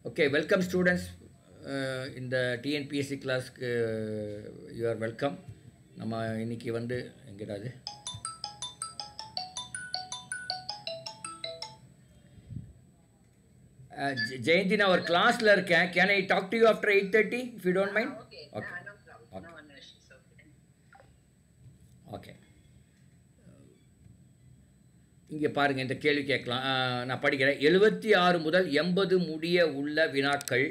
Okay, welcome students in the TNPSC class. You are welcome. நம்ம இன்னைக்கு வந்து எங்கடாது Jayanti, நான் ஒரு கிளாஸ்ல இருக்கேன். Can I talk to you after 8:30 if you don't mind? Okay. Okay. No problem. No issues. Okay. Okay. இங்கே பாருங்க, இந்த கேள்வி கேட்கலாம். நான் படிக்கிறேன். 76 முதல் 80 முடிய உள்ள வினாக்கள்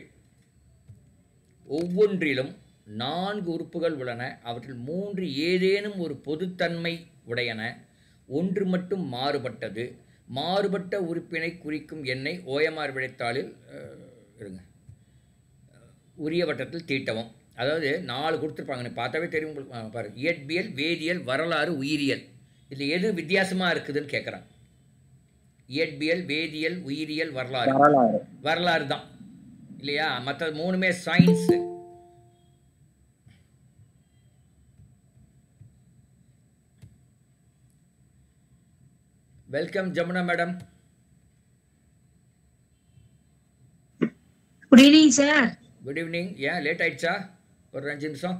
ஒவ்வொன்றிலும் 4 உறுப்புகள் உள்ளன. அவற்றில் 3 ஏதேனும் ஒரு பொதுத்தன்மை உடையன, ஒன்று மட்டும் மாறுபட்டது. மாறுபட்ட உறுப்பினை குறிக்கும் எண்ணை ஓஎம்ஆர் விடைத்தாளில் இருங்க உரிய வட்டத்தில் தீட்டவும். அதாவது 4 கொடுத்துருப்பாங்க, பார்த்தாவே தெரியும் உங்களுக்கு. பாருங்க, இயற்பியல், வேதியியல், வரலாறு, உயிரியல். இதில் எது வித்தியாசமாக இருக்குதுன்னு கேட்குறாங்க. இயற்பியல், வேதியியல், உயிரியல், வரலாறு. வரலாறு தான் இல்லையா? மற்ற 3மே science. Welcome Jamuna madam. Good evening sir. Good evening. ஏன் லேட் ஆயிடுச்சா? ஒரு 5 நிமிஷம்.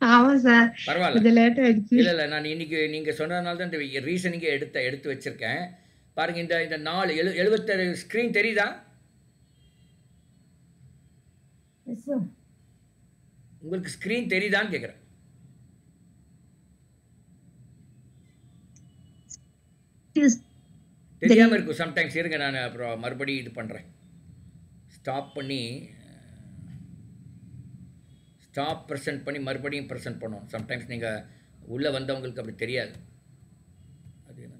ஆமா சார், பரவாயில்ல, இது லேட் ஆயிடுச்சு. இல்லை நான் இன்னைக்கு நீங்கள் சொன்னதுனால தான் இந்த ரீசனிங்கே எடுத்து வச்சிருக்கேன். பாருங்க, இந்த 76 ஸ்க்ரீன் தெரியுதா உங்களுக்கு? ஸ்க்ரீன் தெரியுதான்னு கேட்குறேன். தெரியாமல் இருக்கும் சம்டைம்ஸ். இருங்க, நான் அப்புறம் மறுபடியும் இது பண்ணுறேன். ஸ்டாப் ப்ரெசென்ட் பண்ணி மறுபடியும் ப்ரெசென்ட் பண்ணுவோம். சம்டைம்ஸ் நீங்கள் உள்ளே வந்தவங்களுக்கு அப்படி தெரியாது. அது என்ன,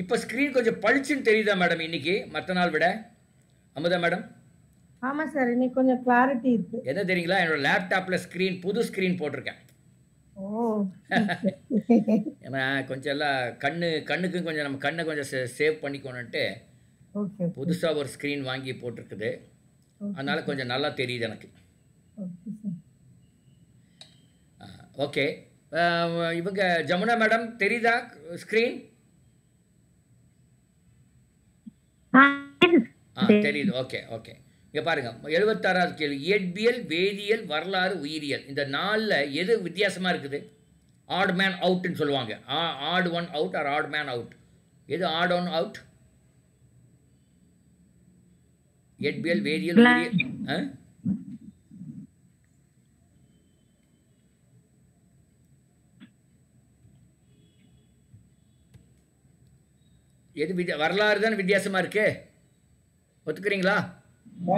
இப்போ ஸ்க்ரீன் கொஞ்சம் பளிச்சுன்னு தெரியுதா மேடம் இன்னைக்கு மற்ற நாள் விட? அமுதா மேடம். ஆமா சார், இன்னைக்கு கொஞ்சம் கிளாரிட்டி இருக்கு. என்ன தெரியுங்களா, என்னோட லேப்டாப்பில் ஸ்க்ரீன் புது ஸ்க்ரீன் போட்டிருக்கேன். ஏன்னா கொஞ்சம் எல்லாம் கண்ணுக்கும் கொஞ்சம் நம்ம கண்ணை கொஞ்சம் சேவ் பண்ணிக்கணுன்ட்டு புதுசாக ஒரு ஸ்க்ரீன் வாங்கி போட்டிருக்குது. அதனால கொஞ்சம் நல்லா தெரியுது எனக்கு. ஓகே, இவங்க ஜமுனா மேடம் தெரியுதா ஸ்க்ரீன்? தெரியுது. Okay okay. இங்கே பாருங்க, 76வது கேள்வி. இயற்பியல், வேதியியல், வரலாறு, உயிரியல். இந்த 4ல் எது வித்தியாசமாக இருக்குது? ஆட் மேன் அவுட்னு சொல்லுவாங்க. Odd one out or odd man out. எது ஆட் ஒன் அவுட்? இயற்பியல், வேதியியல், உயிரியல். எது வரலாறு தான் வித்தியாசமாக இருக்கு. ஒத்துக்கிறீங்களா?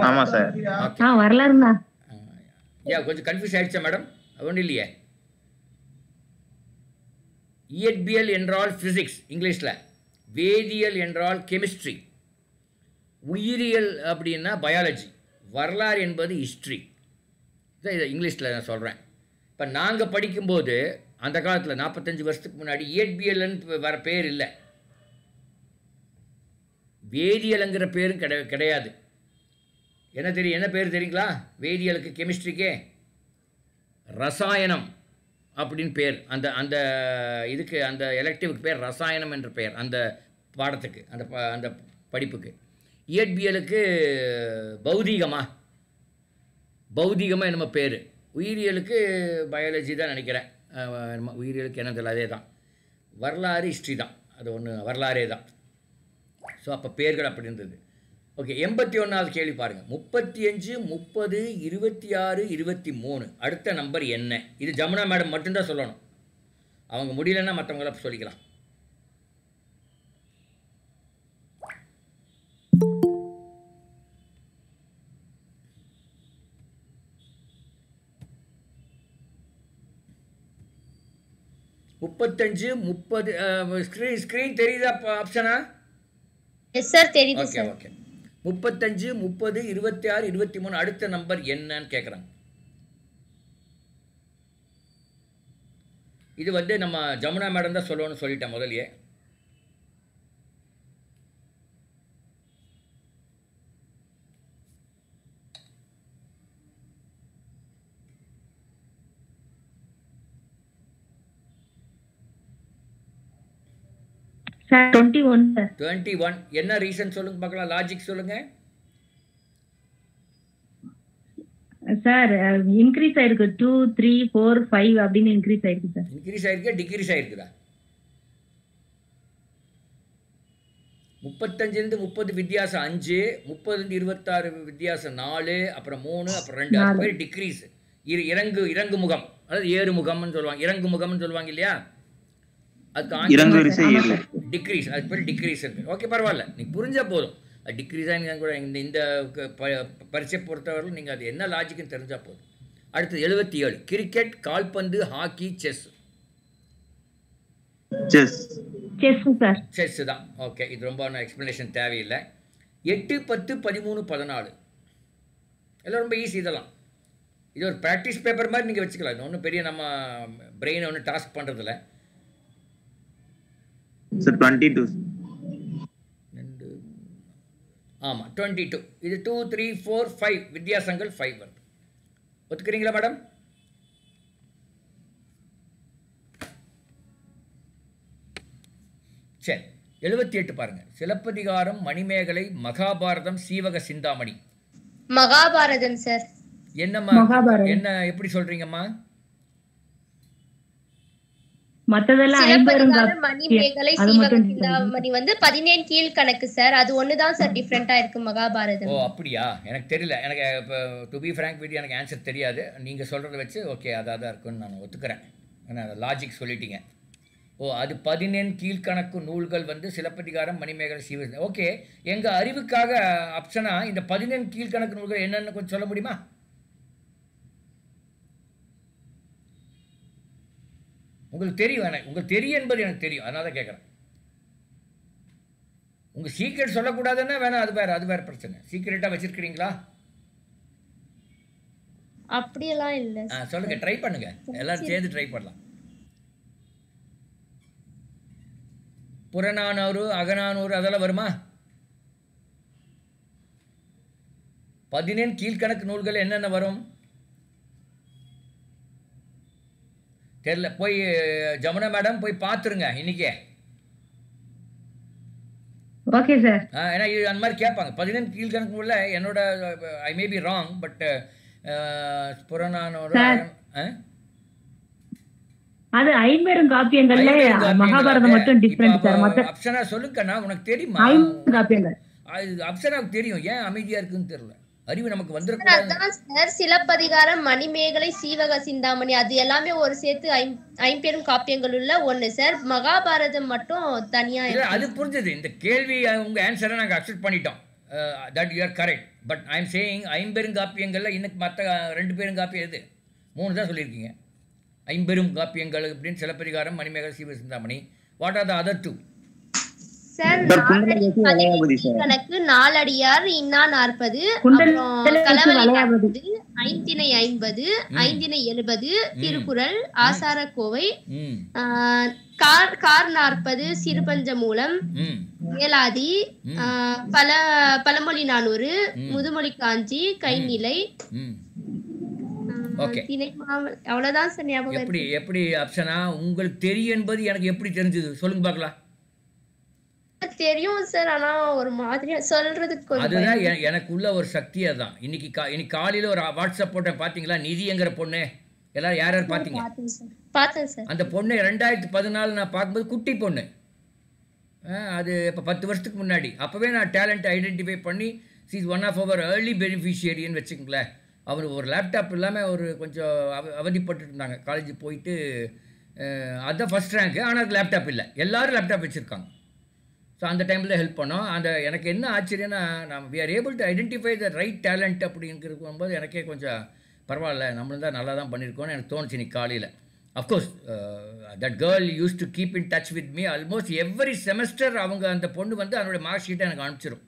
ஆமா சார். வரலாறுண்ணா. கொஞ்சம் கன்ஃபியூஸ் ஆயிடுச்சா மேடம்? ஒன்றும் இல்லையே. இயற்பியல் என்றால் பிசிக்ஸ் இங்கிலீஷில், வேதியியல் என்றால் கெமிஸ்ட்ரி, உயிரியல் அப்படின்னா பயாலஜி, வரலாறு என்பது ஹிஸ்ட்ரி. இதை இங்கிலீஷில் நான் சொல்கிறேன். இப்போ நாங்கள் படிக்கும்போது அந்த காலத்தில் 45 வருஷத்துக்கு முன்னாடி இயற்பியல்னு வர பேர் இல்லை, வேதியியலுங்கிற பேரும் கிடையாது. என்ன பேர் தெரியுங்களா? வேதியியலுக்கு, கெமிஸ்ட்ரிக்கே ரசாயனம் அப்படின்னு பேர். அந்த இதுக்கு, அந்த எலெக்டிவுக்கு பேர் ரசாயனம் என்ற பெயர். அந்த பாடத்துக்கு, அந்த படிப்புக்கு. இயற்பியலுக்கு பௌதீகமாக என்னமோ பேர். உயிரியலுக்கு பயாலஜி தான் நினைக்கிறேன். உயிரியலுக்கு என்னதில்லை, அதே தான். வரலாறு ஹிஸ்ட்ரி தான், அது ஒன்று வரலாறே தான். ஸோ அப்போ பேர்கள் அப்படி இருந்தது. ஓகே, 81வது கேள்வி பாருங்கள். 35, 30, 26, 23 அடுத்த நம்பர் என்ன? இது ஜமுனா மேடம் மட்டும்தான் சொல்லணும். அவங்க முடியலன்னா மற்றவங்கள சொல்லிக்கலாம். முப்பத்தஞ்சு 30 ஸ்க்ரீன் தெரியுதா ஆப்ஷனா? எஸ் சார், தெரியுது சார். ஓகே. 35, 30, 26, 23 அடுத்த நம்பர் என்னன்னு கேட்குறாங்க. இது வந்து நம்ம ஜமுனா மேடம் தான் சொல்லணும்னு சொல்லிட்டேன் முதலியே. Sir 21 sir. 21 என்ன ரீசன் சொல்லுங்க பார்க்கலாம், லாஜிக் சொல்லுங்க. சார் இன்க்ரீஸ் ஆயிருக்கு 2 3 4 5 அப்படின்னு இன்க்ரீஸ் ஆயிருக்கு சார். இன்க்ரீஸ் ஆயிருக்கா டிக்ரீஸ் ஆயிருக்குதா? 35 30 வித்தியாசம் 5, 30 26 வித்தியாசம் 4, அப்புறம் 3, அப்புறம் 2. அது பேர் டிக்ரீஸ். இறங்கு முகம், அதாவது ஏறு முகம்னு சொல்லுவாங்க, இறங்கு முகம்னு சொல்லுவாங்க இல்லையா, அதுக்கு டிக்ரீஸ், அது பேர் டிக்ரீஸ் இருக்கு. ஓகே பரவாயில்ல, நீ புரிஞ்சா போதும். அது டிக்ரீஸாக நீங்கள் கூட இந்த பரீட்சை பொறுத்தவரையில் நீங்கள் அது என்ன லாஜிக்குன்னு தெரிஞ்சால் போதும். அடுத்து 77 கிரிக்கெட், கால்பந்து, ஹாக்கி, செஸ். செஸ் தான். ஓகே, இது ரொம்ப எக்ஸ்பிளனேஷன் தேவையில்லை. 8 10 13 14 எல்லாம் ரொம்ப ஈஸி. இதெல்லாம் இது ஒரு ப்ராக்டிஸ் பேப்பர் மாதிரி நீங்கள் வச்சுக்கலாம். இது ஒன்றும் பெரிய நம்ம பிரெயினை ஒன்றும் டாஸ்க் பண்ணுறதில்ல. 22 ஆமாம் 22. இது 2 3 4 5 வித்தியாசங்கள் 5 வருது. ஒத்துக்கிறீங்களா மேடம்? சரி, 78 பாருங்க. சிலப்பதிகாரம், மணிமேகலை, மகாபாரதம், சீவக சிந்தாமணி. மகாபாரதம் சார். என்னம்மா என்ன எப்படி சொல்றீங்கம்மா? மத்ததெல்லாம் மணிமேகலை, சீவக சிந்தாமணி வந்து 17 கீழ்கணக்கு சார். அது ஒண்ணுதான் சார் டிஃபரெண்டா இருக்கு மகாபாரதம். ஓ அப்படியா? எனக்கு தெரியல. எனக்கு டு பி ஃப்ராங்க் வித் எனக்கு ஆன்சர் தெரியாது. நீங்க சொல்றதை வச்சு ஓகே அதான் இருக்குன்னு நான் ஒத்துக்கிறேன். ஏன்னா லாஜிக் சொல்லிட்டீங்க. ஓ அது 17 கீழ்கணக்கு நூல்கள் வந்து சிலப்பதிகாரம், மணிமேகலை, சீவக. ஓகே, எங்க அறிவுக்காக ஆப்ஷனா இந்த 17 கீழ்கணக்கு நூல்கள் என்னன்னு கொஞ்சம் சொல்ல முடியுமா? உங்களுக்கு தெரியும், உங்களுக்கு தெரியும் என்பது எனக்கு தெரியும், அதனால தான் கேட்குறேன். உங்கள் சீக்ரெட் சொல்லக்கூடாதுன்னா வேணாம், அது வேற பிரச்சனை. சீக்ரெட்டாக வச்சிருக்கிறீங்களா? அப்படியெல்லாம் இல்லை. சொல்லுங்க, ட்ரை பண்ணுங்க, எல்லாரும் சேர்ந்து ட்ரை பண்ணலாம். புறநானூறு, அகநானூறு அதெல்லாம் வருமா? 17 கீழ்கணக்கு நூல்கள் என்னென்ன வரும் தெரியல. போய் ஜமுனா மேடம் போய் பார்த்துருங்க இன்னைக்கே. Okay sir. ஏன்னா இது அந்த மாதிரி கேட்பாங்க. 17 கீழ்கணக்கு உள்ள என்னோட I may be wrong, but Purananuru அது ஐம்பெரும் காப்பியங்கள்ல மகாபாரதம் மட்டும் டிஃபரெண்ட் சார். மத்த அப்சனா சொல்லுங்கண்ணா, உனக்கு தெரியுமா? காப்பியங்கள் அப்சனாவுக்கு தெரியும், ஏன் அமைதியா இருக்குன்னு தெரியல. அறிவு நமக்கு வந்துருக்கூடாது. சிலப்பதிகாரம், மணிமேகலை, சீவக சிந்தாமணி அது எல்லாமே ஒரு சேர்த்து 50 காப்பியங்கள் உள்ள ஒண்ணு சார். மகாபாரதம் மட்டும் தனியா. அது புரிஞ்சது. இந்த கேள்வி உங்க ஆன்சரை நாங்கள் அக்செப்ட் பண்ணிட்டோம். That you are correct. But I am saying 50 காப்பியங்கள்ல இன்னைக்கு மற்ற 2 பேரும் காப்பியம் எது? 3 தான் சொல்லியிருக்கீங்க. 50 காப்பியங்கள் அப்படின்னு Silappathikaram, Manimekalai, Seevaka Chintamani. What are the other 2? Sir கணக்கு, நாலடியார், இன்னா 40, கலவரை 40, ஐந்திணை 50, ஐந்திணை 70, திருக்குறள், ஆசாரக்கோவை, கார் 40, சிறுபஞ்சமூலம், ஏலாதி, பழமொழி 400, முதுமொழி காஞ்சி, கைநிலை. அவ்வளவுதான் சார் ஞாபகம். எப்படி அப்சனா உங்களுக்கு தெரியும் என்பது எனக்கு எப்படி தெரிஞ்சது சொல்லுங்க பார்க்கலாம். தெரியும் சார், ஆனா ஒரு மாதிரியா சொல்றதுக்கு அதுதான் எனக்குள்ள ஒரு சக்தி. அதுதான் இன்னைக்கு காலையில ஒரு வாட்ஸ்அப் போட்டேன் பாத்தீங்களா? நிதிங்கிற பொண்ணு எல்லாரும் யார் பாத்தீங்க? பார்த்தேன் சார். அந்த பொண்ணு 2014 நான் பார்க்கும்போது குட்டி பொண்ணு. அது இப்போ 10 வருஷத்துக்கு முன்னாடி. அப்போவே நான் டேலண்ட் ஐடென்டிஃபை பண்ணி she is one of our early பெனிஃபிஷியரின்னு வச்சுக்கோங்களேன். அவர் ஒரு லேப்டாப் இல்லாமல் ஒரு கொஞ்சம் அவதிப்பட்டு இருந்தாங்க. காலேஜ் போயிட்டு அதுதான் ஃபஸ்ட் ரேங்க்கு. ஆனால் அதுக்கு லேப்டாப் இல்லை, எல்லோரும் லேப்டாப் வச்சுருக்காங்க. ஸோ அந்த டைமில் ஹெல்ப் பண்ணோம். எனக்கு என்ன ஆச்சரியன்னா, நம்ம we are able to identify the right talent அப்படிங்கிறது போது எனக்கே கொஞ்சம் பரவாயில்ல, நம்மளும் தான் நல்லா தான் பண்ணியிருக்கோன்னு எனக்கு தோணுச்சு இன்னைக்கு காலையில். Of course that girl use to keep in touch with me almost every semester. அவங்க அந்த பொண்ணு வந்து அதனுடைய மார்க் ஷீட்டை எனக்கு அனுப்பிச்சிடும்.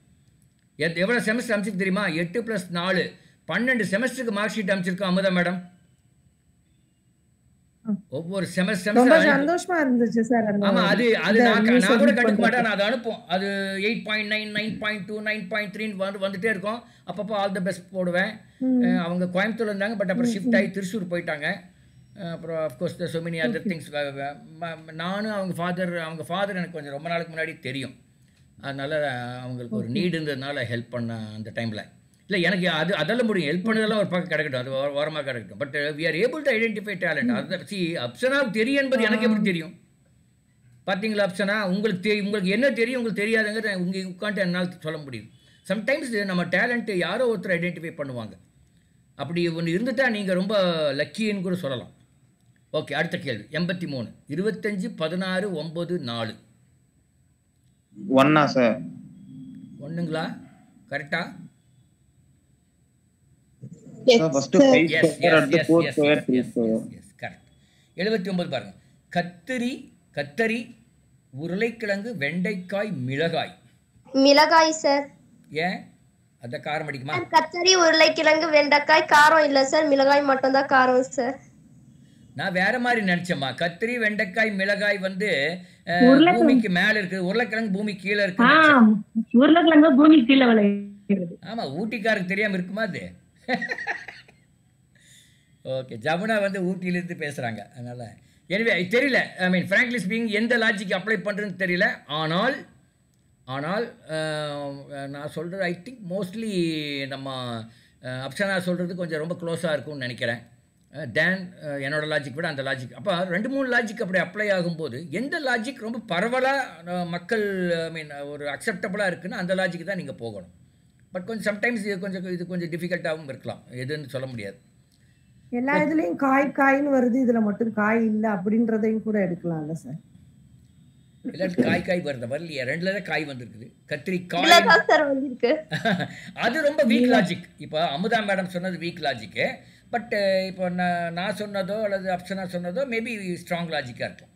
எவ்வளோ செமஸ்டர் அனுப்பிச்சிருக்கு தெரியுமா? 8 + 4 12 செமஸ்டருக்கு மார்க் ஷீட் அனுப்பிச்சிருக்கோம் அமுதா மேடம். ஒவ்வொரு செமஸ்டர் சந்தோஷமா இருந்துச்சு சார். ஆமா, அது நான் கூட கண்டுக்க மாட்டேன். நான் அதை அனுப்பும். அது 8.9 9.2 9.3 வந்துட்டே இருக்கும். அப்பப்போ ஆல் த பெஸ்ட் போடுவேன். அவங்க கோயம்புத்தூர்ல இருந்தாங்க, பட் அப்புறம் ஷிஃப்ட் ஆகி திருச்சூர் போயிட்டாங்க. அப்புறம் of course so many other things. நானும் அவங்க ஃபாதர் எனக்கு கொஞ்சம் ரொம்ப நாளுக்கு முன்னாடி தெரியும். அதனால் அவங்களுக்கு ஒரு நீடு இருந்ததுனால ஹெல்ப் பண்ண அந்த டைமில். இல்லை எனக்கு அதெல்லாம் முடியும், ஹெல்ப் பண்ணதெல்லாம் ஒரு பக்கம் கிடக்கட்டும், அது ஓரமாக கிடக்கட்டும். But we are able to identify talent. அதை அப்சனாவுக்கு தெரியும் என்பது எனக்கு எப்படி தெரியும்? பார்த்தீங்களா அப்சனா, உங்களுக்கு என்ன தெரியும், உங்களுக்கு தெரியாதுங்கிறது உங்கள் உட்காந்து என்னால் சொல்ல முடியும். சம்டைம்ஸ் நம்ம டேலண்ட்டு யாரோ ஒருத்தர் ஐடென்டிஃபை பண்ணுவாங்க. அப்படி ஒன்று இருந்துட்டால் நீங்கள் ரொம்ப லக்கின்னு கூட சொல்லலாம். ஓகே, அடுத்த கேள்வி 83. 25, 16, 9, 4. 1 சார்? 1ங்களா? கரெக்டா? ஃபர்ஸ்ட் 5 ஸ்கொயர் அடுத்து 4 ஸ்கொயர் 3 ஸ்கொயர். Yes correct. 79 பாருங்க. கத்தரி, உருளைக்கிழங்கு, வெண்டைக்காய், மிளகாய். மிளகாய் சார். ஏன் அத காரம் அடிக்குமா? கத்தரி, உருளைக்கிழங்கு, வெண்டைக்காய் காரம் இல்ல சார், மிளகாய் மட்டும் தான் காரம் சார். நான் வேற மாதிரி நினைச்சேம்மா. கத்திரி, வெண்டைக்காய், மிளகாய் வந்து பூமிக்கு மேல இருக்கு, உருளைக்கிழங்கு பூமி கீழே இருக்கு. உருளைக்கிழங்கு பூமி கீழே விளையுது. ஆமா, ஊட்டிக்காரருக்கு தெரியாம இருக்குமா அது? ஓகே, ஜமுனா வந்து ஊட்டியிலிருந்து பேசுறாங்க. அதனால எனவே தெரியல, ஐ மீன் ஃப்ராங்க்லி ஸ்பீக்கிங் எந்த லாஜிக் அப்ளை பண்றதுன்னு தெரியல. ஆனால் நான் சொல்றது ஐ திங்க் மோஸ்ட்லி நம்ம அப்சனா சொல்றது கொஞ்சம் ரொம்ப க்ளோஸாக இருக்கும்னு நினைக்கிறேன். தேன் என்னோட லாஜிக் விட அந்த லாஜிக். அப்போ 2-3 லாஜிக் அப்படி அப்ளை ஆகும்போது எந்த லாஜிக் ரொம்ப பரவலாக மக்கள் ஐ மீன் ஒரு அக்செப்டபுளாக இருக்குன்னு அந்த லாஜிக் தான் நீங்கள் போகணும். பட் கொஞ்சம் சம்டைம்ஸ் இது கொஞ்சம் டிஃபிகல்ட்டாகவும் இருக்கலாம், எதுன்னு சொல்ல முடியாது. எல்லா இதுலயும் காய்ன்னு வருது, இதுல மட்டும் காய் இல்லை அப்படின்றதையும் கூட எடுக்கலாம்ல சார்? எல்லாரும் காய் வருது, வரலையா? 2ல தான் காய் வந்திருக்குது. கத்திரிக்காய் அது ரொம்ப வீக் லாஜிக். இப்போ அமுதா மேடம் சொன்னது வீக் லாஜிக்கு. பட் இப்போ நான் சொன்னதோ அல்லது அப்சனா சொன்னதோ மேபி ஸ்ட்ராங் லாஜிக்காக இருக்கும்.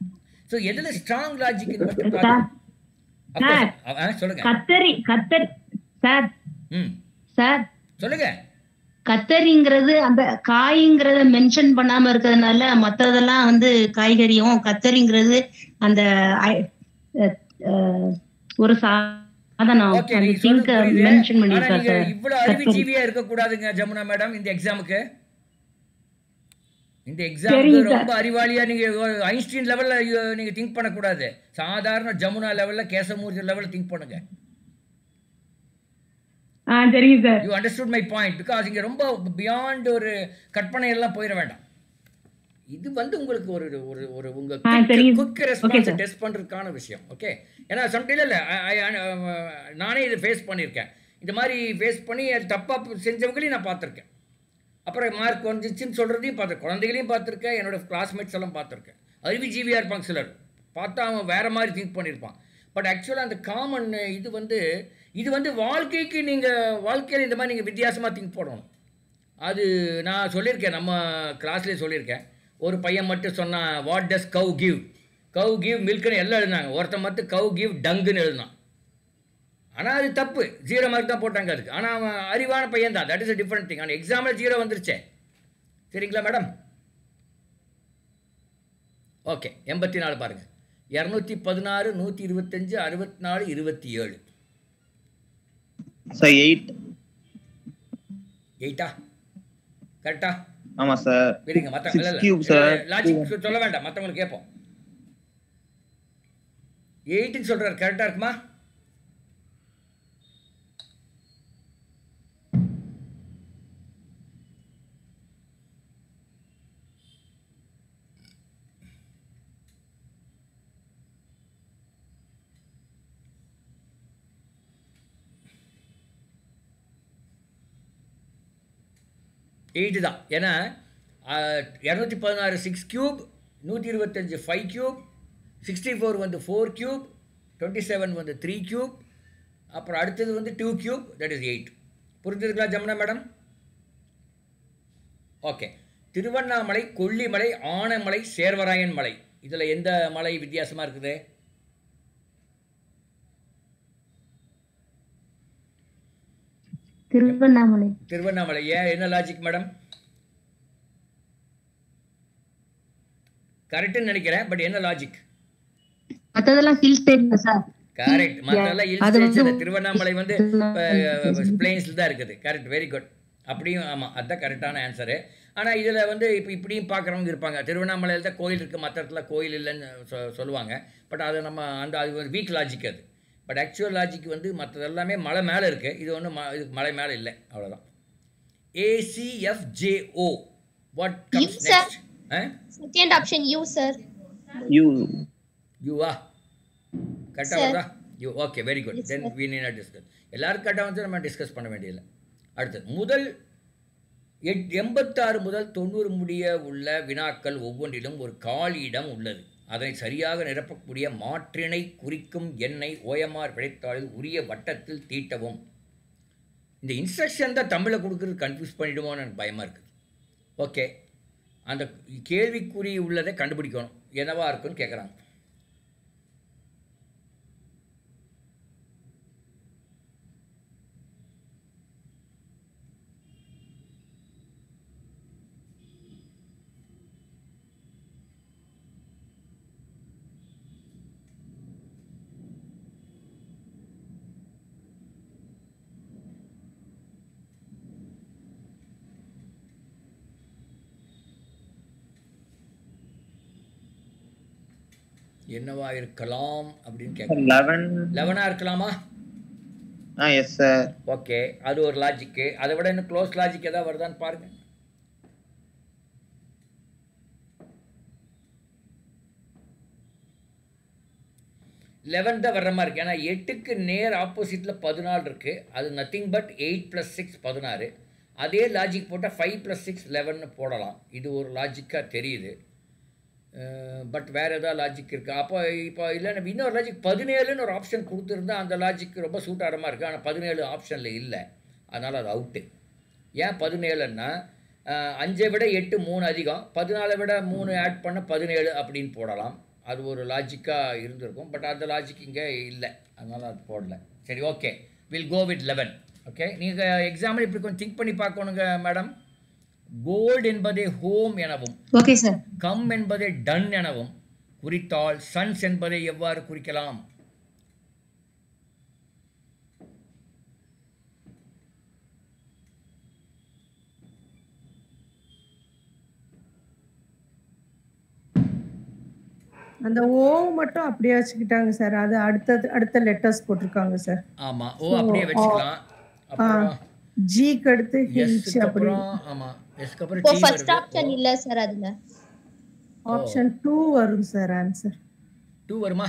ஸோ எதில் ஸ்ட்ராங் லாஜிக் சொல்லுங்க. கத்தரி சார். சார் சொல்லுங்க. கத்தரிங்கிறது அந்த காய்ங்கிறத மென்ஷன் பண்ணாம இருக்கிறதுனால மற்றதெல்லாம் வந்து காய்கறியும், கத்தரிங்கிறது அந்த ஒரு சாதனம். இவ்வளவு அறிவுஜீவியா இருக்க கூடாதுங்க ஜமுனா மேடம். இந்த எக்ஸாமுக்கு ரொம்ப அறிவாளியா நீங்க ஐன்ஸ்டீன் லெவல்ல நீங்க திங்க் பண்ணக்கூடாது. சாதாரண ஜமுனா லெவல்ல, கேசமூர்த்தி லெவல்ல திங்க் பண்ணுங்க. You understood my point? Because இங்க ரொம்ப பியாண்ட் ஒரு கற்பனை எல்லாம் போயிட வேண்டாம். இது வந்து உங்களுக்கு ஒரு உங்க குயிக் ரெஸ்பான்ஸ் டெஸ்ட் பண்றதுக்கான விஷயம். ஓகே, ஏன்னா சம்டைம்ல இல்ல நானே இதை ஃபேஸ் பண்ணியிருக்கேன். இந்த மாதிரி ஃபேஸ் பண்ணி அது தப்பாக செஞ்சவங்களையும் நான் பார்த்துருக்கேன். அப்புறம் மார்க் வந்துச்சுன்னு சொல்கிறதையும் பார்த்துருக்கேன். குழந்தைகளையும் பார்த்துருக்கேன், என்னோட கிளாஸ்மேட்ஸ் எல்லாம் பார்த்துருக்கேன். அறிவுஜீவியாக இருப்பாங்க சிலர், பார்த்தா அவன் வேறு மாதிரி திங்க் பண்ணியிருப்பான். பட் ஆக்சுவலாக அந்த காமன் இது வந்து வாழ்க்கைக்கு நீங்கள் வாழ்க்கையில் இந்த மாதிரி நீங்கள் வித்தியாசமாக திங்க் போடணும். அது நான் சொல்லியிருக்கேன், நம்ம கிளாஸ்லேயே சொல்லியிருக்கேன். ஒரு பையன் மட்டும் சொன்னான், வாட் டஸ் கவ் கிவ் மில்க்னு எல்லாம் எழுதினாங்க. ஒருத்தன் மட்டும் கவ் கிவ் டங்குன்னு எழுதினான். ஆனால் அது தப்பு, 0 மார்க் தான் போட்டாங்க அதுக்கு. ஆனால் அவன் அறிவான பையன் தான், that is a different thing. ஆனால் எக்ஸாமில் 0 வந்துருச்சே. சரிங்களா மேடம்? ஓகே, 84 பாருங்க. 216, 125, 64, 27. 8 கரெக்டா? ஆமா சார். சரிங்க, லாஜிக் சொல்ல வேண்டாம், மற்றவங்களுக்கு கேட்போம். 8 சொல்றாரு, கரெக்டா இருக்குமா? எயிட்டு தான். ஏன்னா 216 6 கியூப், 125 5 கியூப், 64 வந்து 4 கியூப், 27 வந்து 3 கியூப், அப்புறம் அடுத்தது வந்து 2 கியூப், தட் இஸ் 8. புரிஞ்சுதுங்களா ஜமுனா மேடம்? ஓகே. திருவண்ணாமலை, கொல்லிமலை, ஆனைமலை, சேர்வராயன் மலை, இதில் எந்த மலை வித்தியாசமாக இருக்குது? திருவண்ணாமலை. ஏன், என்ன லாஜிக் மேடம்? கரெக்ட்னு நினைக்கிறேன், பட் என்ன லாஜிக்? மத்ததெல்லாம் ஹில் ஸ்டேஷன் சார். கரெக்ட், மத்ததெல்லாம் ஹில் ஸ்டேஷன். திருவண்ணாமலை வந்து பிளேன்ஸ்ல தான் இருக்குது. Correct, very good. அப்படியும் ஆமாம், அதுதான் கரெக்டான ஆன்சரு. ஆனால் இதில் வந்து இப்போ இப்படியும் பார்க்குறவங்க இருப்பாங்க. திருவண்ணாமலையில் தான் கோயில் இருக்குது, மற்ற இடத்துல கோயில் இல்லைன்னு சொல்லுவாங்க. பட் அது நம்ம அது ஒரு வீக் லாஜிக் அது. பட் ஆக்சுவல் லாஜிக் வந்து மற்றது எல்லாமே மலை மேலே இருக்குது, இது ஒன்றும் இது மலை மேலே இல்லை, அவ்வளோதான். ACFJO what comes You, sir. next? Second option U, sir. யூவா கரெக்டாக வருதா? You. Okay, very good. Yes, then sir. We need not discuss. எல்லாரும் கரெக்டாக வந்து நம்ம டிஸ்கஸ் பண்ண வேண்டியதில்லை. அடுத்தது முதல் 86 முதல் 90 முடிய உள்ள வினாக்கள் ஒவ்வொன்றிலும் ஒரு காலி இடம் உள்ளது. அதனை சரியாக நிரப்பக்கூடிய மாற்றினை குறிக்கும் எண்ணை OMR விடைத்தாளில் உரிய வட்டத்தில் தீட்டவும். இந்த இன்ஸ்ட்ரக்ஷன் தான் தமிழில் கொடுக்குறது கன்ஃபியூஸ் பண்ணிவிடுமோன்னு எனக்கு பயமாக இருக்குது. ஓகே, அந்த கேள்விக்குறி உள்ளதை கண்டுபிடிக்கணும், என்னவா இருக்குன்னு கேட்குறாங்க. என்னவா இருக்கலாம் அப்படின்னு கேட்குறேன். 11 இருக்கலாமா? Yes sir. ஓகே, அது ஒரு லாஜிக்கு. அதை விட இன்னும் க்ளோஸ் லாஜிக் ஏதாவது வருதான்னு பாருங்க. லெவன் தான் வர்ற மாதிரி இருக்குது. ஏன்னா 8க்கு நேர் ஆப்போசிட்டில் 14 இருக்குது. அது நத்திங் பட் 8 + 6 16. அதே லாஜிக் போட்டால் 5 + 6 11 போடலாம். இது ஒரு லாஜிக்காக தெரியுது. பட் வேறு ஏதாவது லாஜிக் இருக்குது? அப்போ இப்போ இல்லை, நம்ம இன்னொரு லாஜிக் 17ன்னு ஒரு ஆப்ஷன் கொடுத்துருந்தா அந்த லாஜிக் ரொம்ப சூட் ஆகிற மாதிரி இருக்குது. ஆனால் 17 ஆப்ஷனில் இல்லை, அதனால் அது அவுட்டு. ஏன் 17ன்னா 5 விட 8 3 அதிகம், 14 விட 3 ஆட் பண்ண 17 அப்படின்னு போடலாம். அது ஒரு லாஜிக்காக இருந்திருக்கும். பட் அந்த லாஜிக் இங்கே இல்லை, அதனால் அது போடல. சரி, okay, will go with 11. Okay, நீங்கள் எக்ஸாம்பிள் இப்படி கொஞ்சம் திங்க் பண்ணி பார்க்கணுங்க மேடம். கோல்டு என்பதை ஹோம் எனவும், ஓகே சார், கம் என்பதை டன் எனவும் குறித்தால் சன்ஸ் என்பதை எவ்வாறு குறிக்கலாம்? அந்த ஓ மட்டும் அப்படியே வச்சுக்கிட்டாங்க சார். அது அடுத்த லெட்டர்ஸ் போட்டிருக்காங்க சார். ஆமா, ஓ அப்படியே வச்சுக்கலாம். அப்புறம் ஜிக்கு அடுத்து ஹெச் அப்படி. ஆமா, எஸ்க்கு அப்புறம் இப்போ டி ஃபர்ஸ்ட் வருது. ஆப்ஷன் இல்ல சார், அதுல ஆப்ஷன் 2 வரும் சார் ஆன்சர். 2 வருமா?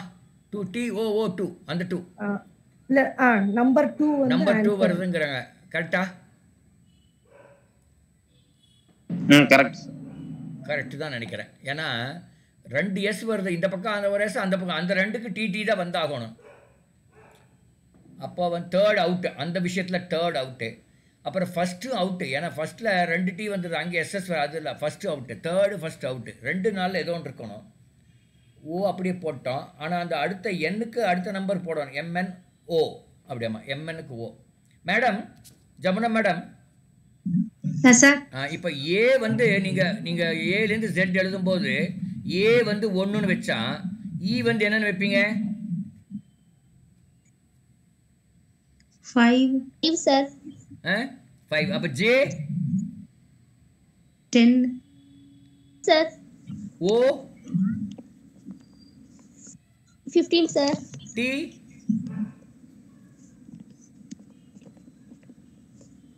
2 டி ஓ ஓ 2 அந்த 2 இல்ல நம்பர் 2 வந்து நம்பர் 2 வருதுங்கறாங்க. கரெக்ட்டா? கரெக்ட். கரெக்ட் தான் நினைக்கிறேன். ஏன்னா 2 எஸ் வருது, இந்த பக்கம் அந்த ஒரு எஸ், அந்த பக்கம் அந்த 2க்கு டிடி தான் வந்தாகணும். அப்போ அவன் தேர்ட் அவுட்டு, அந்த விஷயத்தில் தேர்ட் அவுட்டு. அப்புறம் ஃபஸ்ட்டு அவுட்டு, ஏன்னா ஃபஸ்ட்டில் 2 டி வந்தது, அங்கே எஸ்எஸ் அது இல்லை, first out, third first out. 2 நாளில் ஏதோ ஒன்று இருக்கணும். ஓ அப்படியே போட்டோம். ஆனால் அந்த அடுத்த எண்ணுக்கு அடுத்த நம்பர் போடணும், எம்என் ஓ அப்படியாம்மா, எம்என்னுக்கு ஓ. மேடம் ஜமுனா மேடம், சார் இப்போ ஏ வந்து நீங்கள் ஏலேருந்து ஜெட் எழுதும்போது ஏ வந்து 1ன்னு வச்சா இ வந்து என்னன்னு வைப்பீங்க? 5 சார் 5. அப்போ ஜே 10 சார், ஓ 15 சார், டி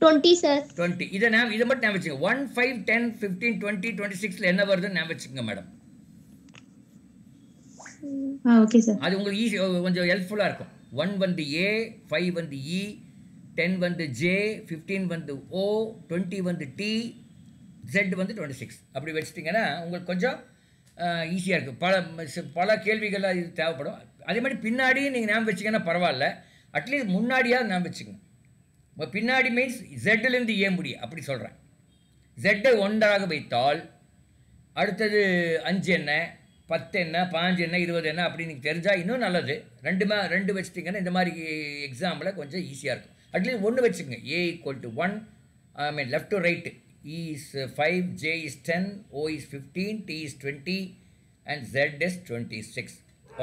20 சார். 20. இதை மட்டும் ஞாபகம் வச்சுங்க. 1 5 10 15 20 26ல என்ன வருதுன்னு ஞாபகம் வச்சுக்கோங்க மேடம். ஓகே சார், அது உங்களுக்கு ஈஸி, கொஞ்சம் ஹெல்ப்ஃபுல்லாக இருக்கும். 1 வந்து ஏ, 5 வந்து இ, 10 வந்து ஜே, 15 வந்து ஓ, 20 வந்து டி, ஜெட் வந்து 26. அப்படி வச்சிட்டிங்கன்னா உங்களுக்கு கொஞ்சம் ஈஸியாக இருக்குது. பல கேள்விகள்லாம் இது தேவைப்படும். அதே மாதிரி பின்னாடியும் நீங்கள் ஞாபகம் வச்சிங்கன்னா பரவாயில்ல, அட்லீஸ்ட் முன்னாடியாவது ஞாபகம் வச்சுக்கோங்க. பின்னாடி மீன்ஸ் ஜெட்லேருந்து ஏ முடியும், அப்படி சொல்கிறேன். ஜெட்டை 1ஆக வைத்தால் அடுத்தது 5 என்ன, 10 என்ன, 15 என்ன, 20 என்ன அப்படி நீங்கள் தெரிஞ்சால் இன்னும் நல்லது. 2 வச்சிட்டிங்கன்னா இந்த மாதிரி எக்ஸாம்பிள் கொஞ்சம் ஈஸியாக இருக்கும். அட்லீஸ்ட் 1 வச்சுக்கோங்க. A = 1, I mean left to right. E is 5, J is 10, O is 15, T is 20 and Z is 26.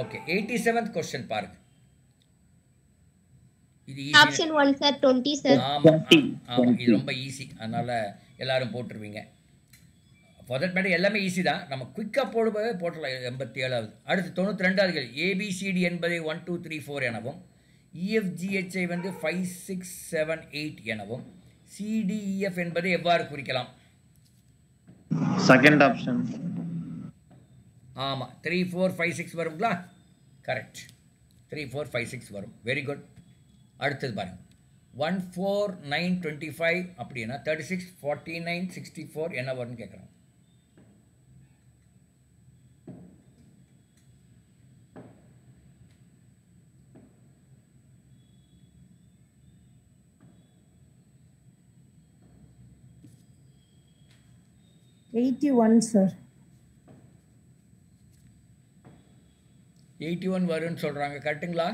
Okay, 87th question பாருங்க. இது ஈஸி. Option 1 sir 20 sir. ஆமா, இது ரொம்ப ஈஸி, அதனால எல்லாரும் போட்டுருவீங்க. ஃபார் தட் மேட்டர் எல்லாமே ஈஸி தான். நம்ம குயிக்காக போடும்போதே போட்டலாம். 87வது. அடுத்து 92வது கேள்வி. ஏபிசிடி என்பதை 1 2 3 4 எனவும், இஎஃப்ஜிஹெச்ஐ வந்து 5 6 7 8 எனவும், சிடிஇஎஃப் என்பதை எவ்வாறு குறிக்கலாம்? Second option. ஆமாம், 3 4 5 6 வருங்களா? கரெக்ட். 3 4 5 6 வரும். Very good. அடுத்தது பாருங்கள். 1 4 9 25 அப்படின்னா 36 49 64 என்ன வரும்னு கேட்குறாங்க. சார். 81 வரும்னு சொல்கிறாங்க. கரெக்டுங்களா?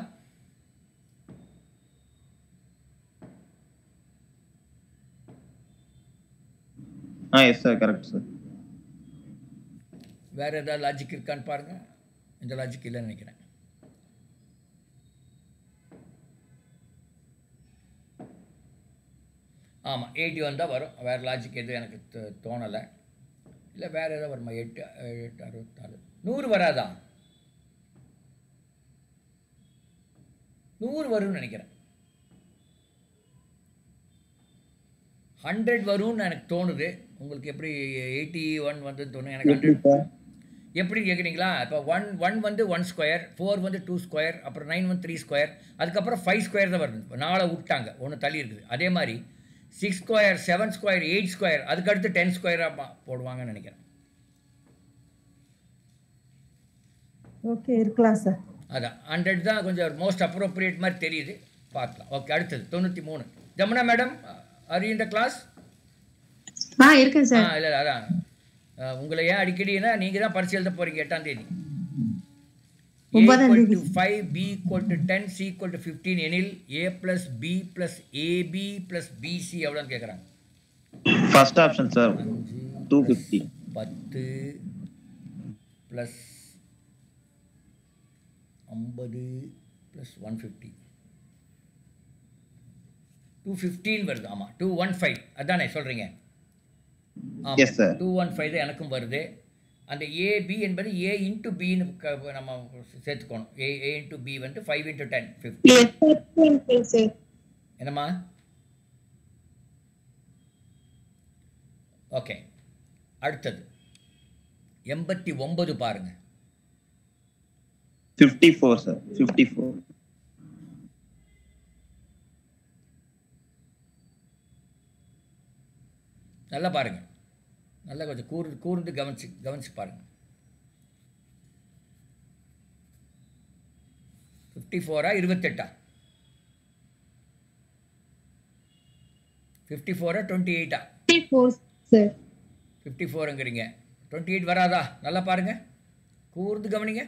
Yes sir, correct sir. வேறு ஏதாவது லாஜிக் இருக்கான்னு பாருங்கள். இந்த லாஜிக் இல்லைன்னு நினைக்கிறேன். ஆமாம், 81 தான் வரும். வேறு லாஜிக் எதுவும் எனக்கு தோணலை. இல்லை வேறு எதாவது வருமா? 8 8 64 100 வராதா? 100 வரும்னு நினைக்கிறேன். 100 வரும்னு எனக்கு தோணுது. உங்களுக்கு எப்படி 81 வந்து தோணும்? எனக்கு 100 எப்படி கேட்குறீங்களா? இப்போ 1 வந்து 1 ஸ்கொயர், 4 வந்து 2 ஸ்கொயர், அப்புறம் 9 வந்து 3 ஸ்கொயர், அதுக்கப்புறம் 5 ஸ்கொயர் தான் வருது. இப்போ 4 விட்டாங்க, ஒன்று தள்ளி இருக்குது. அதே மாதிரி 6 ஸ்கொயர், 7 ஸ்கொயர், 8 ஸ்கொயர், அதுக்கடுத்து 10 ஸ்கொயராக போடுவாங்கன்னு நினைக்கிறேன். ஓகே, இருக்கலாம் சார். அதான் 100 தான் கொஞ்சம் மோஸ்ட் அப்ரோப்ரியேட் மாதிரி தெரியுது. பார்க்கலாம். ஓகே, அடுத்தது 93. Jamuna madam, are you in the class? இருக்கேன் சார். இல்லை அதான் உங்களை ஏன் அடிக்கடினா நீங்கள் தான் பரிசு எழுத போகிறீங்க 8ஆம் தேதி. A = 5, B = 10, C = 15 எனில் A + B + AB + BC எவ்வளோன்னு கேட்குறாங்க. First option sir, 250. 10 + 50 + 150 215 வருது. ஆமாம், 215 அதானே சொல்கிறீங்க? Yes, sir. 215 தான் எனக்கும் வருது. அந்த ஏபி என்பது A × Bன்னு நம்ம சேர்த்துக்கணும். A × B வந்து 5 × 10 50. என்னம்மா? ஓகே, அடுத்தது 89 பாருங்க. 54 சார், 54. நல்லா பாருங்க, நல்லா கொஞ்சம் கூர்ந்து கவனிச்சு பாருங்க. 54 28? 54 28? 54ங்கிறீங்க. 28 வராதா? நல்லா பாருங்க, கூர்ந்து கவனிங்க.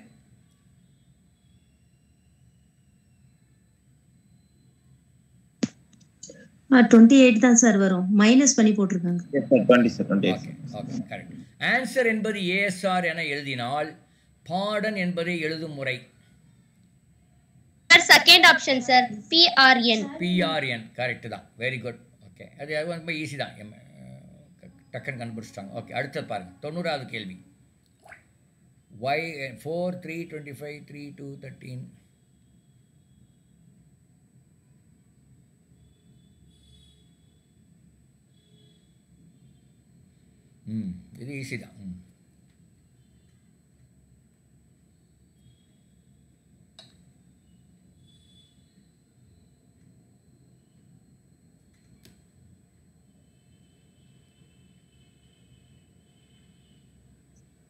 ஆ 28 தான் சார் வரும். மைனஸ் பண்ணி போட்டுருக்காங்க. Yes sir, 20 sir, 28. Okay correct. Answer என்பது ASR என எழுதினால் பாடன் என்பதை எழுதும் முறை. Sir second option sir, PRN. PRN correct தான். Very good. ஓகே, அது ரொம்ப ஈஸி தான், டக்குன்னு கண்டுபிடிச்சிட்டாங்க. ஓகே, அடுத்தது பாருங்க. 90வது கேள்வி. Y 4 3 25 3 2 13. இது ஈஸி தான்.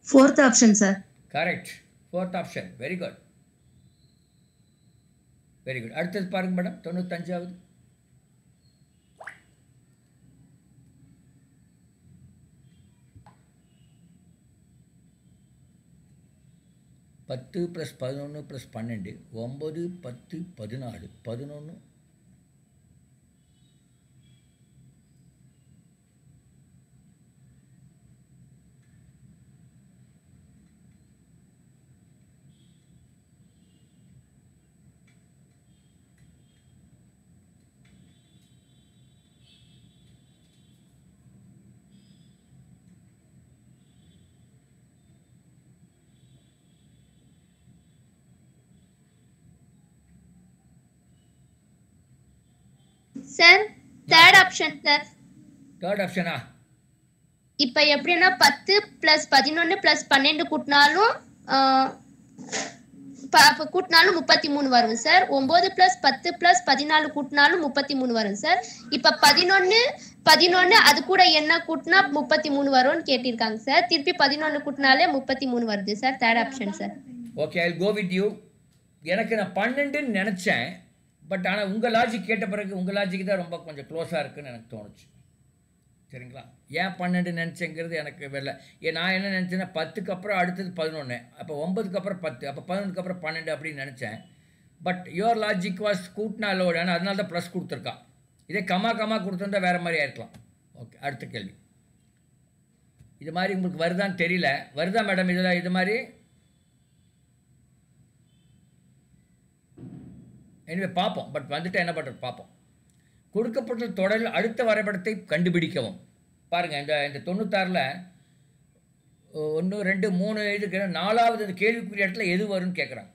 Fourth option sir. Correct, fourth option. Very good, very good. அடுத்தது பாருங்க மேடம். 95வது. பத்து + 11 + 12 9 10 14 11. Sir third option sir. Third ஆப்ஷனா? இப்ப எப்படின்னா 10 + 11 + 12 கூட்டினாலும் கூட்டினாலும் 33 வரும் சார். 9 + 10 + 14 கூட்டினாலும் 33 வரும் சார். இப்ப 11 அது கூட என்ன கூட்டினா 33 வரும்னு கேட்டிருக்காங்க சார். திருப்பி 11 கூட்டினாலே 33 வருது sir. Third option sir. Okay, I go with you. எனக்கு நான் 12ன்னு நினச்சேன். பட் ஆனால் உங்கள் லாஜிக் கேட்ட பிறகு உங்கள் லாஜிக் தான் ரொம்ப கொஞ்சம் க்ளோஸாக இருக்குன்னு எனக்கு தோணுச்சு. சரிங்களா? ஏன் 12 நினச்சேங்கிறது எனக்கு வரல. நான் என்ன நினச்சேன்னா 10க்கு அப்புறம் அடுத்தது 11, அப்போ 9க்கு அப்புறம் 10, அப்போ 11க்கு அப்புறம் 12 அப்படின்னு நினச்சேன். பட் யுவர் லாஜிக் வாஸ் கூட்டினா லோடு, ஆனால் அதனால தான் ப்ளஸ் கொடுத்துருக்கா. இதே கமா கொடுத்துருந்தா வேறு மாதிரி ஆயிருக்கலாம். ஓகே, அடுத்த கேள்வி. இது மாதிரி உங்களுக்கு வருதான்னு தெரியல. வருதா மேடம் இதில் இது மாதிரி? எனவே பார்ப்போம். பட் வந்துட்டு என்ன பண்ணுறது பார்ப்போம். கொடுக்கப்பட்ட தொடரில் அடுத்த வரைபடத்தை கண்டுபிடிக்கவும். பாருங்கள், இந்த 96ல் 1 2 3 இதுக்கு 4வது கேள்விக்குரிய இடத்துல எது வரும்னு கேட்குறாங்க.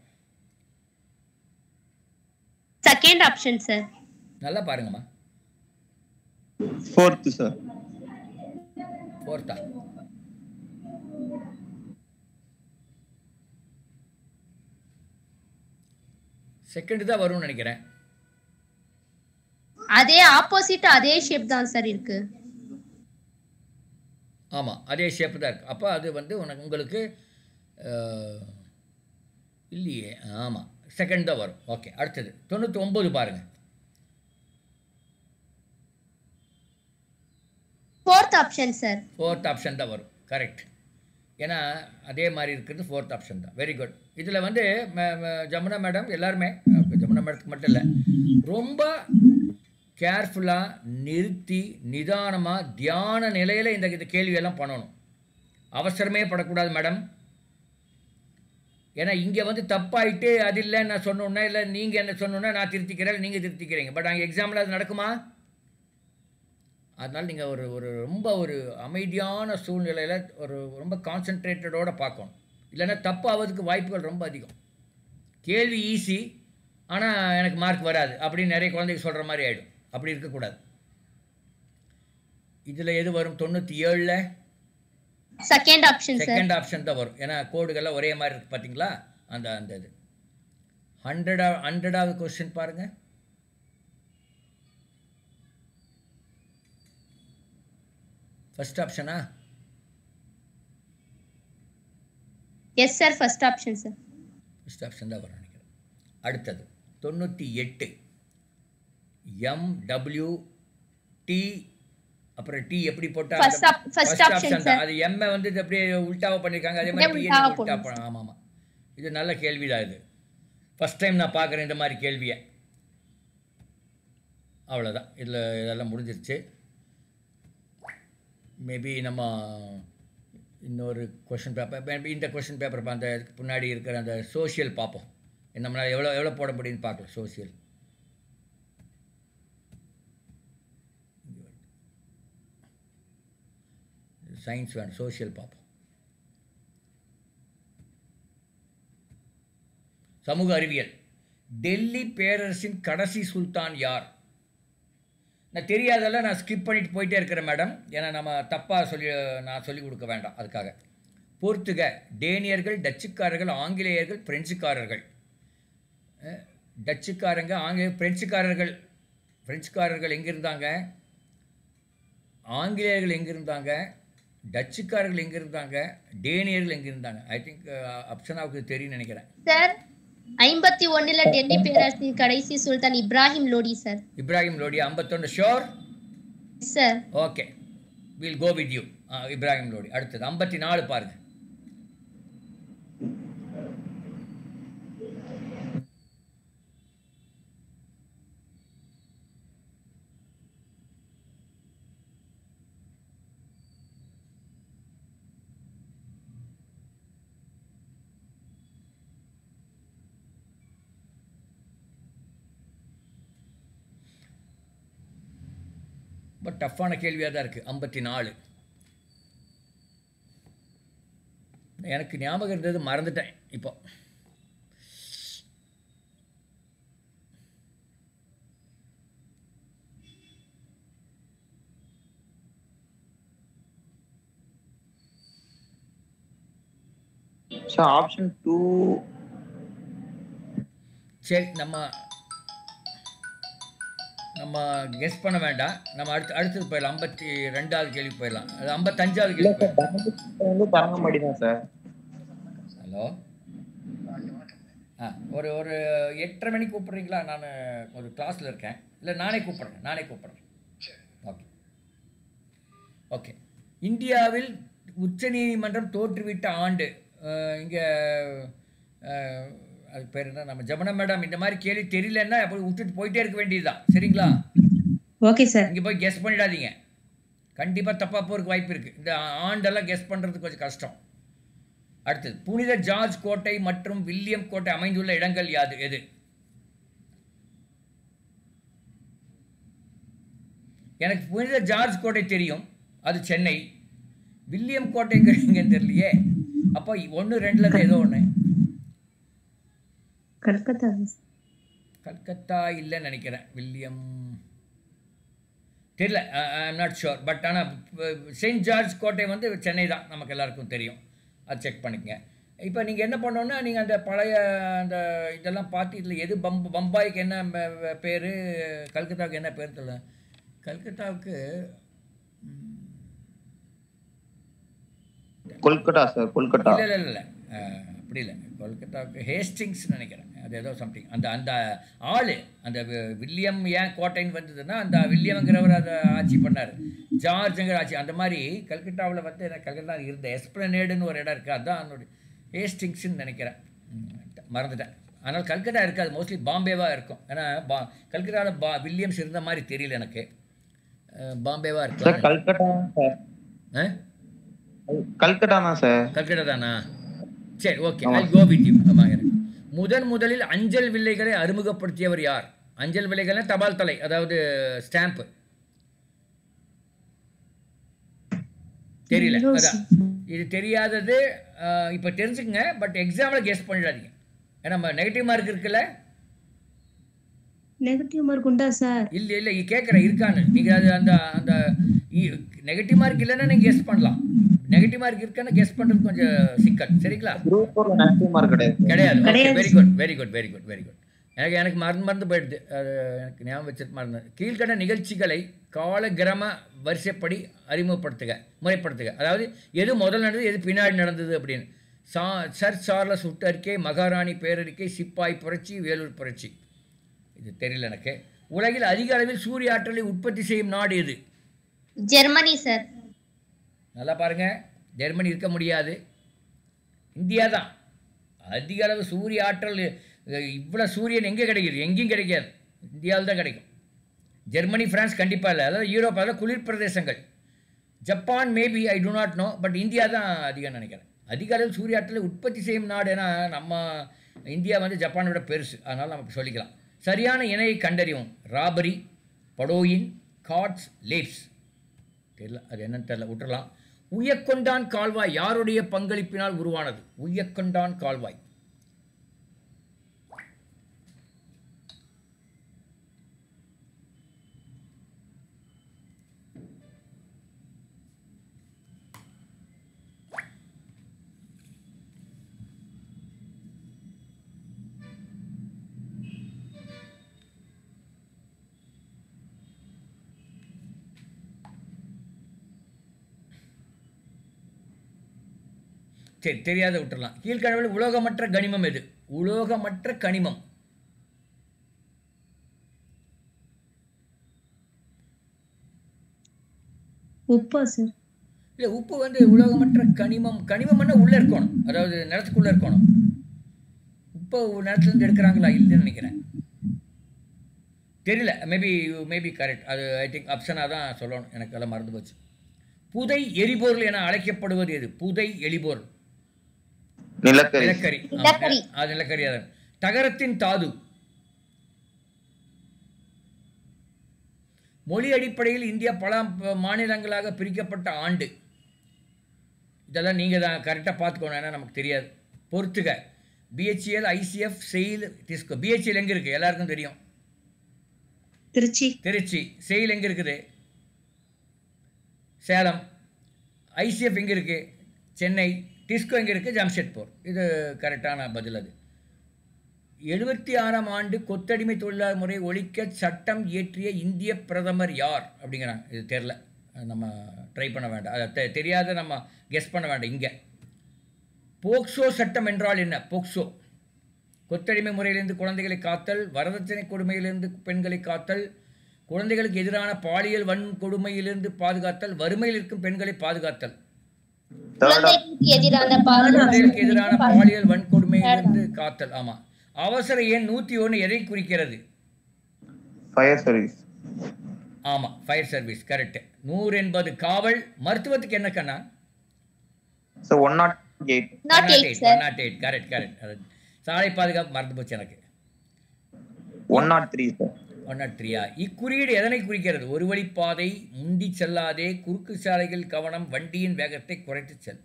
Second option sir. நல்லா பாருங்கம்மா. Fourth sir. ஃபோர்த்தா? செகண்ட் தான் வரும்னு நினைக்கிறேன். அதே ஆப்போசிட் அதே ஷேப் தான் சார் இருக்கு. ஆமாம், அதே ஷேப் தான் இருக்குது. அப்போ அது வந்து உங்களுக்கு இல்லையே. ஆமாம், செகண்ட் தான் வரும். ஓகே, அடுத்தது 99 பாருங்கள். Fourth option sir. Fourth option தான் வரும். கரெக்ட். ஏன்னா அதே மாதிரி இருக்கிறது ஃபோர்த் ஆப்ஷன் தான். Very good. இதில் வந்து ஜமுனா மேடம் எல்லாருமே, ஜமுனா மேடத்துக்கு மட்டும் இல்லை, ரொம்ப கேர்ஃபுல்லாக நிறுத்தி நிதானமாக தியான நிலையில் இந்த கேள்வியெல்லாம் பண்ணணும். அவசரமே படக்கூடாது மேடம். ஏன்னா இங்கே வந்து தப்பாயிட்டு அது இல்லை நான் சொன்னோன்னா, இல்லை நீங்கள் என்ன சொன்னோன்னா நான் திருத்திக்கிறேன், நீங்கள் திருத்திக்கிறீங்க. பட் அங்கே எக்ஸாமில் அது நடக்குமா? அதனால் நீங்கள் ஒரு ரொம்ப ஒரு அமைதியான சூழ்நிலையில் ரொம்ப கான்சென்ட்ரேட்டடோடு பார்க்கணும். இல்லைன்னா தப்பு ஆகிறதுக்கு வாய்ப்புகள் ரொம்ப அதிகம். கேள்வி ஈஸி, ஆனால் எனக்கு மார்க் வராது அப்படின்னு நிறைய குழந்தைங்க சொல்கிற மாதிரி ஆகிடும். அப்படி இருக்கக்கூடாது. இதில் எது வரும்? 97ல் second option sir. Second option தான் வரும். ஏன்னா கோடுகள்லாம் ஒரே மாதிரி இருக்குது பார்த்தீங்களா? அந்த இது 100வது கொஸ்டின் பாருங்கள். ஃபர்ஸ்ட் ஆப்ஷனா? Yes sir, first option sir. First option தான் வரும் நினைக்கிறேன். அடுத்தது 98 MWT, அப்புறம் டி எப்படி போட்டா ஃபர்ஸ்ட் ஆப்ஷன் தான். அது எம் வந்து அப்படியே உல்டாவா பண்ணிருக்காங்க. அதே மாதிரி டி உல்டா பண்ண. ஆமாம், இது நல்ல கேள்வி தான். இது ஃபர்ஸ்ட் டைம் நான் பார்க்குறேன் இந்த மாதிரி கேள்வியை. அவ்வளோதான், இதில் இதெல்லாம் முடிஞ்சிருச்சு. மேபி நம்ம இன்னொரு கொஷின் பேப்பர், மேபி இந்த கொஷின் பேப்பர் அந்த முன்னாடி இருக்கிற அந்த சோஷியல் பார்ப்போம். நம்மளால் எவ்வளோ போட முடியும்னு பார்க்கலாம். சோஷியல் சயின்ஸ் வேணும், சோஷியல் பார்ப்போம். சமூக அறிவியல். டெல்லி பேரரசின் கடைசி சுல்தான் யார்? நான் தெரியாதெல்லாம் நான் ஸ்கிப் பண்ணிட்டு போயிட்டே இருக்கிறேன் மேடம். ஏன்னா நம்ம தப்பாக நான் சொல்லிக் கொடுக்க வேண்டாம். அதுக்காக போர்த்துக, டேனியர்கள், டச்சுக்காரர்கள், ஆங்கிலேயர்கள், பிரெஞ்சுக்காரர்கள். டச்சுக்காரங்க, பிரெஞ்சுக்காரர்கள் எங்கே இருந்தாங்க? ஆங்கிலேயர்கள் எங்கே இருந்தாங்க? டச்சுக்காரர்கள் எங்கே இருந்தாங்க? டேனியர்கள் எங்கே இருந்தாங்க? ஐ திங்க் அப்சனாவுக்கு தெரியும் நினைக்கிறேன். சார் 51ல டெல்லி பேரரசின் கடைசி சுல்தான் Ibrahim Lodi sir. Ibrahim Lodi 51 sure sir. Okay, will go with you. Ibrahim Lodi. அடுத்தது 54 பாருங்க. பட் டஃப்பான கேள்வியாக தான் இருக்குது. 54 எனக்கு ஞாபகம் இருந்தது, மறந்துட்டேன் இப்போ. சார் ஆப்ஷன் 2 சரி, நம்ம கெஸ் பண்ண வேண்டாம். நம்ம அடுத்தது போயிடலாம். 52வது கேள்வி போயிடலாம். அது 55வது கேள்வி போயிடலாம். வந்து தரங்கம்பாடி தான் சார். ஹலோ, ஒரு 8:30 மணிக்கு கூப்பிட்றீங்களா? நான் ஒரு கிளாஸில் இருக்கேன். இல்லை நானே கூப்பிட்றேன். Okay okay. இந்தியாவில் உச்சநீதிமன்றம் தோற்றுவிட்ட ஆண்டு இங்கே அது பேர் என்ன, நம்ம ஜமுனா மேடம் இந்த மாதிரி கேள்வி தெரியலன்னா அப்படி விட்டுட்டு போயிட்டே இருக்க வேண்டியதுதான். சரிங்களா? Okay sir. இங்கே போய் கெஸ் பண்ணிடாதீங்க. கண்டிப்பாக தப்பாக போகிறதுக்கு வாய்ப்பு இருக்குது. இந்த ஆண்டெல்லாம் கெஸ் பண்ணுறதுக்கு கொஞ்சம் கஷ்டம். அடுத்தது, புனித ஜார்ஜ் கோட்டை மற்றும் வில்லியம் கோட்டை அமைந்துள்ள இடங்கள் எது? எனக்கு புனித ஜார்ஜ் கோட்டை தெரியும், அது சென்னை. வில்லியம் கோட்டைங்கிறீங்கன்னு தெரியலையே. அப்போ 1, 2ல் ஏதோ ஒன்று. கல்கத்தா இல்லைன்னு நினைக்கிறேன். வில்லியம் தெரியல, I am not sure. But ஆனால் செயின்ட் ஜார்ஜ் கோட்டை வந்து சென்னை தான், நமக்கு எல்லாருக்கும் தெரியும். அது செக் பண்ணிக்கங்க. இப்போ நீங்கள் என்ன பண்ணோன்னா, நீங்கள் அந்த பழைய அந்த இதெல்லாம் பார்த்து இதில் எது பம்பாய்க்கு என்ன பேர், கல்கத்தாவுக்கு என்ன பேர் தெரியல. கல்கத்தாவுக்கு கொல்கட்டா சார். கொல்கட்டா இல்லை அப்படி இல்லை. கொல்கத்தாவுக்கு ஹேஸ்டிங்ஸ் நினைக்கிறேன். அது ஏதோ சம்திங். அந்த ஆள் அந்த வில்லியம் ஏன் கோட்டைன்னு வந்ததுன்னா, அந்த வில்லியம்ங்கிறவர் அதை ஆட்சி பண்ணார். ஜார்ஜுங்கிற ஆட்சி. அந்த மாதிரி கல்கட்டாவில் வந்து எனக்கு கல்கத்தா இருந்த எஸ்பிளனேடுன்னு ஒரு இடம் இருக்குது. அதுதான் அதனுடைய ஹேஸ்டிங்ஸ்ன்னு நினைக்கிறேன். மறந்துட்டேன். ஆனால் கல்கத்தா இருக்காது, மோஸ்ட்லி பாம்பேவாக இருக்கும். ஏன்னா கல்கத்தாவில் வில்லியம்ஸ் இருந்த மாதிரி தெரியல எனக்கு. பாம்பேவாக இருக்கும். கல்கட்டா சார். கல்கட்டா தான் சார். கல்கட்டா தானா? சரி, okay. I go with you. முதலில் அஞ்சல் வில்லைகளை அறிமுகப்படுத்தியவர் யார்? அஞ்சல் வில்லைகள்னா தபால் தலை, அதாவது ஸ்டாம்ப். தெரியல. அதான் இது தெரியாதது. இப்போ தெரிஞ்சுக்கங்க, பட் எக்ஸாமில் கெஸ் பண்ணிடாதீங்க. ஏன்னா நம்ம நெகட்டிவ் மார்க் இருக்குல்ல. நெகட்டிவ் மார்க் உண்டா சார்? இல்லை கேட்குறேன் இருக்கான்னு. நீங்கள் அது அந்த நெகட்டிவ் மார்க் இல்லைன்னா நீங்கள் கெஸ் பண்ணலாம். நெகட்டிவ் மார்க் இருக்கான்னு கெஸ் பண்ணுறது கொஞ்சம் சிக்கல். சரிங்களா? நெகட்டிவ் மார்க் கிடையாது. Very good. எனக்கு மறந்து போயிடுது. அது எனக்கு ஞாபகம் வச்சுட்டு மறந்தது. கீழ்கண்ட நிகழ்ச்சிகளை காலக்கிரம வரிசைப்படி முறைப்படுத்துக. அதாவது எது முதல் நடந்தது, எது பின்னாடி நடந்தது அப்படின்னு. சர் சார்லஸ் உட்டறிக்கை, மகாராணி பேரறிக்கை, சிப்பாய் புரட்சி, வேலூர் புரட்சி. இது தெரியல எனக்கு. உலகில் அதிக அளவில் சூரிய ஆற்றலை உற்பத்தி செய்யும் நாடு எது? Germany sir. நல்லா பாருங்க, ஜெர்மனி இருக்க முடியாது, இந்தியா தான். அதிக அளவு சூரிய ஆற்றல். இவ்வளோ சூரியன் எங்கே கிடைக்குது? எங்கேயும் கிடைக்காது, இந்தியாவில் தான் கிடைக்கும். ஜெர்மனி, பிரான்ஸ் கண்டிப்பாக இல்லை. அதாவது யூரோப், அதாவது குளிர் பிரதேசங்கள். Japan maybe, I do not know. But India தான் அதிகம் நினைக்கிறேன். அதிக அளவில் சூரிய ஆற்றலை உற்பத்தி செய்யும் நாடு. ஏன்னா நம்ம இந்தியா வந்து ஜப்பானை விட பெருசு, அதனால் நம்ம சொல்லிக்கலாம். சரியான இணையை கண்டறியும். ராபரி, படோயின், காட்ஸ், லேப்ஸ். தெரியல, அது என்னன்னு தெரியல, விட்டுறலாம். உய்யக்கொண்டான் கால்வாய் யாருடைய பங்களிப்பினால் உருவானது? உய்யக்கொண்டான் கால்வாய். சரி, தெரியாத விட்டுறலாம். கீழ்கணவில் உலோகமற்ற கனிமம் எது? உலோகமற்ற கனிமம். உப்பா சார்? இல்லை, உப்பு வந்து உலோகமற்ற கனிமம். கனிமம்னா உள்ளே இருக்கணும், அதாவது நிலத்துக்குள்ளே இருக்கணும். உப்பு நிலத்துலேருந்து எடுக்கிறாங்களா? இல்லைன்னு நினைக்கிறேன். தெரியல. Maybe correct. அது ஐ திங்க் ஆப்ஷனாக தான் சொல்லணும். எனக்கு எல்லாம் மறந்து போச்சு. புதை எரிபொருள் என அழைக்கப்படுவது எது? புதை எரிபொருள். நிலக்கரி. அது நிலக்கரி. தகரத்தின் தாது. மொழி அடிப்படையில் இந்தியா பல மாநிலங்களாக பிரிக்கப்பட்ட ஆண்டு. இதெல்லாம் நீங்கள் தான் கரெக்டாக பார்த்துக்கணும், ஏன்னா நமக்கு தெரியாது. பொறுத்துக. BHEL, ICF, sail, disco. BHEL எங்கே இருக்குது? எல்லாருக்கும் தெரியும், திருச்சி. செயில் எங்கே இருக்குது? சேலம். ஐசிஎஃப் எங்கே இருக்குது? சென்னை. டிஸ்கோ எங்கே இருக்குது? ஜம்ஷெட்பூர். இது கரெக்டான பதில். அது 76ஆம் ஆண்டு கொத்தடிமை தொழிலாளர் முறை ஒழிக்க சட்டம் இயற்றிய இந்திய பிரதமர் யார் அப்படிங்கிறாங்க. இது தெரில, நம்ம ட்ரை பண்ண வேண்டாம், அதை தெரியாத நம்ம கெஸ் பண்ண வேண்டாம். இங்கே போக்சோ சட்டம் என்றால் என்ன? போக்சோ கொத்தடிமை முறையிலிருந்து குழந்தைகளை காத்தல், வரதட்சணை கொடுமையிலிருந்து பெண்களை காத்தல், குழந்தைகளுக்கு எதிரான பாலியல் வன்கொடுமையிலிருந்து பாதுகாத்தல், வறுமையில் இருக்கும் பெண்களை பாதுகாத்தல். குழந்தைகளுக்கு எதிரான பாலியல் வன்கொடுமையிலிருந்து காத்தல். ஆமா. அவசர எண் 101 எதை குறிக்கிறது? Fire service. ஆமா, ஃபயர் சர்வீஸ் கரெக்ட். 100 என்பது காவல். மருத்துவத்துக்கு என்ன கண்ணா? சோ 108. 108 கரெக்ட். சாலை பாதுகாப்பு மறந்து போச்சு எனக்கு. 103 சார். 103. இக்குறியீடு எதனை குறிக்கிறது? ஒரு வழிப்பாதை, முந்தி செல்லாதே, குறுக்கு சாலைகள் கவனம், வண்டியின் வேகத்தை குறைத்து செல்.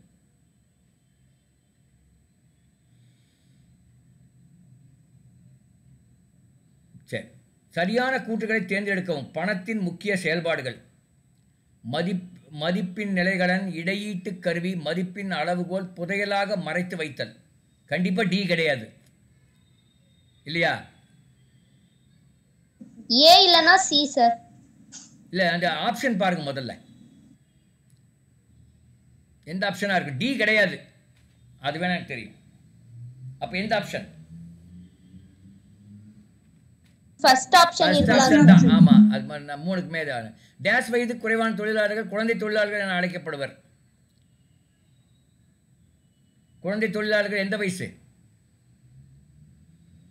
சரி, சரியான கூற்றுகளை தேர்ந்தெடுக்கவும். பணத்தின் முக்கிய செயல்பாடுகள்: மதிப்பின் நிலைகளன், இடையீட்டு கருவி, மதிப்பின் அளவுகோல், புதையலாக மறைத்து வைத்தல். கண்டிப்பா டி கிடையாது இல்லையா? ஏ இல்லனா சி சார். இல்ல, அந்த ஆப்ஷன் பாருங்க முதல்ல, எந்த ஆப்ஷனா இருக்கு? டி கிடையாது, அது வேணா எனக்கு தெரியும். அப்ப எந்த ஆப்ஷன்? ஃபர்ஸ்ட் ஆப்ஷன் தான். ஆமா, அது மூணுக்கு மேல. டேஷ் வயது குறைவான தொழிலாளர்கள் குழந்தை தொழிலாளர்கள் என அழைக்கப்படுவர். குழந்தை தொழிலாளர்கள் எந்த வயசு?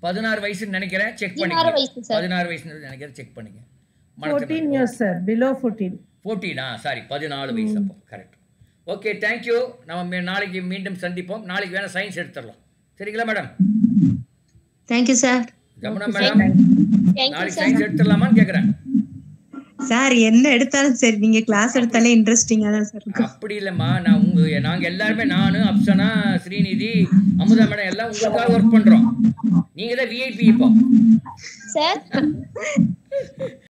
16 வயசுன்னு நினைக்கிறேன். செக் பண்ணிக்க. 16 வயசுன்னு நினைக்கிறேன், செக் பண்ணிக்க. 14 years sir, below 14. 14 சாரி, 14 வயசு. அப்போ கரெக்ட். Okay, thank you. நம்ம நாளைக்கு மீண்டும் சந்திப்போம். நாளைக்கு வேணா சயின்ஸ் எடுத்துடலாம். சரிங்களா madam? Thank you sir. Jamuna madam, நாளைக்கு சயின்ஸ் எடுத்துடலாமான்னு கேட்குறேன். சார் என்ன எடுத்தாலும் சரி, நீங்க கிளாஸ் எடுத்தாலே இன்ட்ரெஸ்டிங்கா தான் சார் இருக்கும். அப்படி இல்லைம்மா, நாங்க எல்லாருமே, நானு, அப்சனா, ஸ்ரீநிதி, அமுதா மேடம் எல்லாம் உங்களுக்காக ஒர்க் பண்றோம். நீங்க தான் விஐபி. இப்போ சார்